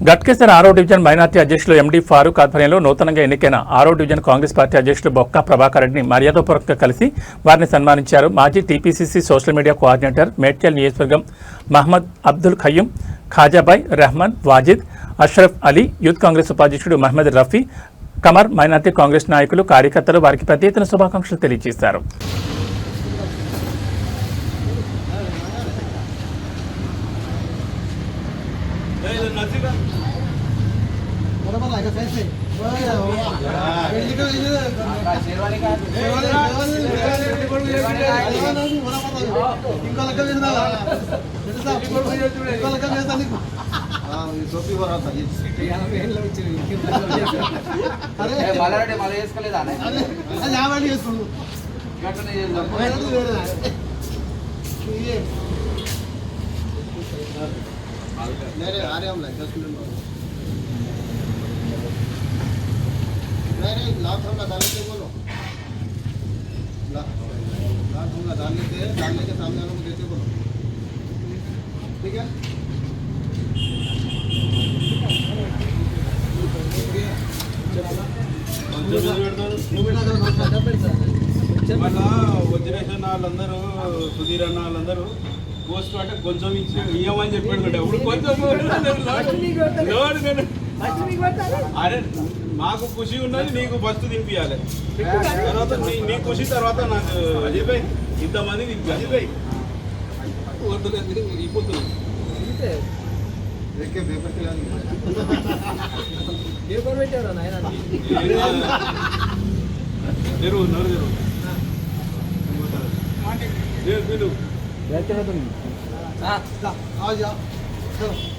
గట్కేసర్ 6వ division minority అధ్యక్షులు ఎండి ఫారూక్ ఆధ్వర్యంలో నూతనంగా ఎన్నికైన 6వ డివిజన్ కాంగ్రెస్ పార్టీ అధ్యక్షులు బొక్క ప్రభాకర్ రెడ్డిని మర్యాదపూర్వకంగా కలిసి వారిని సన్మానించారు. మాజీ TPCC social media coordinator, Medchal నియోజకవర్గం మహమ్మద్ అబ్దుల్ ఖయ్యూమ్, ఖాజాబాయ్, రెహమాన్, వాజిద్, అష్రఫ్ అలీ, యూత్ కాంగ్రెస్ ఉపాధ్యక్షుడు మహమ్మద్ రఫీ, కమర్, మైనార్టీ కాంగ్రెస్ నాయకులు, కార్యకర్తలు వారికి పెద్ద ఎత్తున శుభాకాంక్షలు తెలియజేశారు. नहीं लाभ होगा डालने के बोलो लाभ होगा डालने के सामने वालों को देते बोलो ठीक है మళ్ళా వజ్రేషన్ వాళ్ళందరూ సుధీర్ అన్న వాళ్ళందరూ పోస్ట్ అంటే కొంచెం ఇయ్యమని చెప్పాడు. ఇప్పుడు కొంచెం అరే మాకు ఖుషి ఉన్నది, నీకు ఫస్ట్ తినిపించాలి, తర్వాత నీ ఖుషి తర్వాత నాకు అజయ్ ఇంతమంది అజయ్ ఇప్పుడు आ जाओ चलो